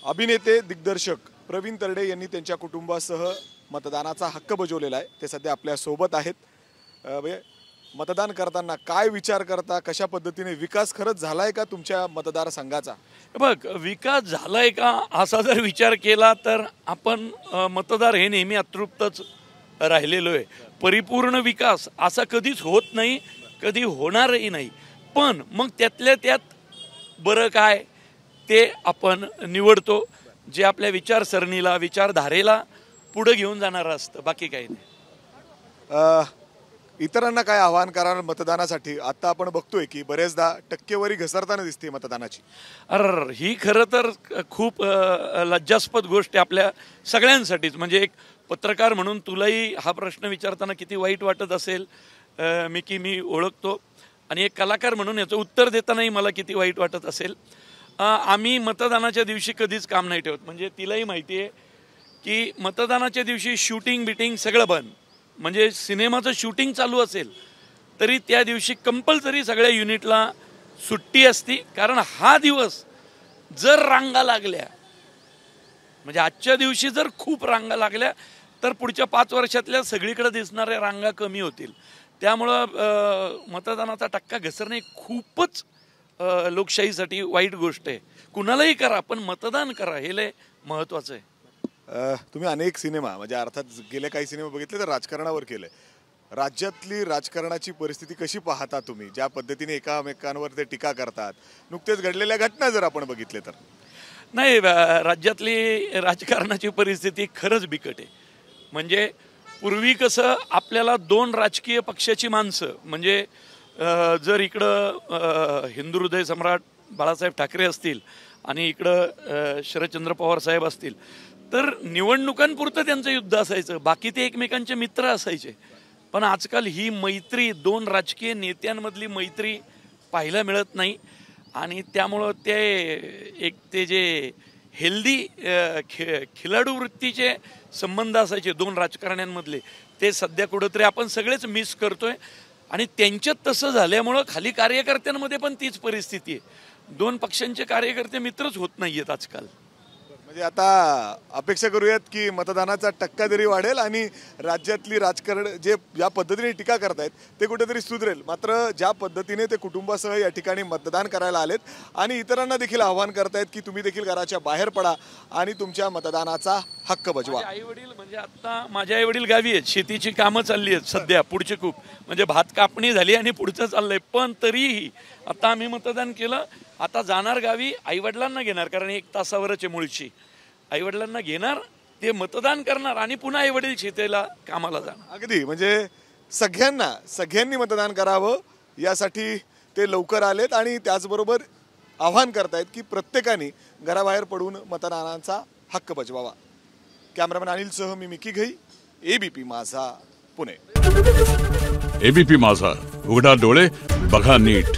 अभिनेते दिग्दर्शक प्रवीण तरडे यांनी त्यांच्या कुटुंबासह मतदानाचा हक्क बजावलेला आहे। ते सध्या आपल्या सोबत आहेत। मतदान करताना काय विचार करता, कशा पद्धतीने विकास खरंच झालाय का तुमच्या मतदारसंघाचा? बघ, विकास झालाय का असा जर विचार केला तर आपण मतदार हे नेहमी अतृप्तच राहिलेलो आहे। परिपूर्ण विकास असा कधीच होत नाही, कधी होणारही नाही। पण मग त्यातल्या त्यात बरं काय ते आपण निवडतो, जे आपल्या विचारसरणीला विचारधारेला पुढे घेऊन जाणार असतं, बाकी काही नाही। इतरांना काय आवाहन कराल मतदानासाठी? आता आपण बघतोय की बरेचदा टक्केवारी घसरताना दिसते मतदानाची। ही खरं तर खूप लज्जास्पद गोष्ट आहे आपल्या सगळ्यांसाठीच। म्हणजे एक पत्रकार म्हणून तुलाही हा प्रश्न विचारताना किती वाईट वाटत असेल मी ओळखतो, आणि एक कलाकार म्हणून याचं उत्तर देतानाही मला किती वाईट वाटत असेल। आम्ही मतदानाच्या दिवशी कधीच काम नाही ठेवत। म्हणजे तिलाही माहिती आहे की मतदानाच्या दिवशी शूटिंग बिटिंग सगळं बंद। म्हणजे सिनेमाचं शूटिंग चालू असेल तरी त्या दिवशी कंपल्सरी सगळ्या युनिटला सुट्टी असती, कारण हा दिवस जर रांगा लागल्या, म्हणजे आजच्या दिवशी जर खूप रांगा लागल्या तर पुढच्या 5 वर्षातल्या सगळीकडे दिसणाऱ्या रांगा कमी होतील। त्यामुळं मतदानाचा टक्का घसरणे खूपच लोकशाहीसाठी वाईट गोष्ट आहे। कुणालाही करा पण मतदान करा, हे लय महत्त्वाचं आहे। तुम्ही अनेक सिनेमा, म्हणजे अर्थात गेले काही सिनेमा बघितले तर राजकारणावर केले। राज्यातली राजकारणाची परिस्थिती कशी पाहता तुम्ही? ज्या पद्धतीने एकामेकांवर ते टीका करतात, नुकतेच घडलेल्या घटना जर आपण बघितले तर? नाही, राज्यातली राजकारणाची परिस्थिती खरंच बिकट आहे। म्हणजे पूर्वी कसं आपल्याला 2 राजकीय पक्षाची माणसं, म्हणजे जर इकडं हिंदू हृदय सम्राट बाळासाहेब ठाकरे असतील आणि इकडं शरदचंद्र पवार साहेब असतील तर निवडणुकांपुरतं त्यांचं युद्ध असायचं, बाकी ते एकमेकांचे मित्र असायचे। पण आजकाल ही मैत्री 2 राजकीय नेत्यांमधली मैत्री पाहायला मिळत नाही, आणि त्यामुळं ते जे हेल्दी खिलाडू वृत्तीचे संबंध असायचे 2 राजकारण्यांमधले, ते सध्या कुठंतरी आपण सगळेच मिस करतोय। आणि त्यांच्यात तसं झाल्यामुळं खाली कार्यकर्त्यांमध्ये पण तीच परिस्थिती आहे। 2 पक्षांचे कार्यकर्ते मित्रच होत नाहीयेत आजकाल। म्हणजे आता अपेक्षा करूयात की मतदानाचा टक्का तरी वाढेल आणि राज्यातली राजकारण जे या पद्धतीने टीका करतायत ते कुठेतरी सुधरेल। मात्र ज्या पद्धतीने ते कुटुंबासह या ठिकाणी मतदान करायला आलेत आणि इतरांना देखील आवाहन करतायत की तुम्ही देखील घराच्या बाहेर पडा आणि तुमच्या मतदानाचा हक्क बजवा। आई वडील, म्हणजे आता माझे आई वडील गावी आहेत, शेतीची कामं चालली आहेत सध्या पुढची खूप, म्हणजे भात कापणी झाली आणि पुढचं चाललंय। पण तरीही आता आम्ही मतदान केलं, आता जाणार गावी, आई वडिलांना घेणार, कारण 1 तासावरच आहे मुळची। आई वडिलांना घेणार, ते मतदान करणार आणि पुन्हा आई वडील शेतीला कामाला जाणार। अगदी म्हणजे सगळ्यांनी मतदान करावं यासाठी ते लवकर आलेत आणि त्याचबरोबर आवाहन करतायत की प्रत्येकाने घराबाहेर पडून मतदानाचा हक्क बजवावा। कॅमेरामॅन अनिलसह मी मिकी घई, एबीपी माझा, पुणे। एबीपी माझा, उघडा डोळे बघा नीट।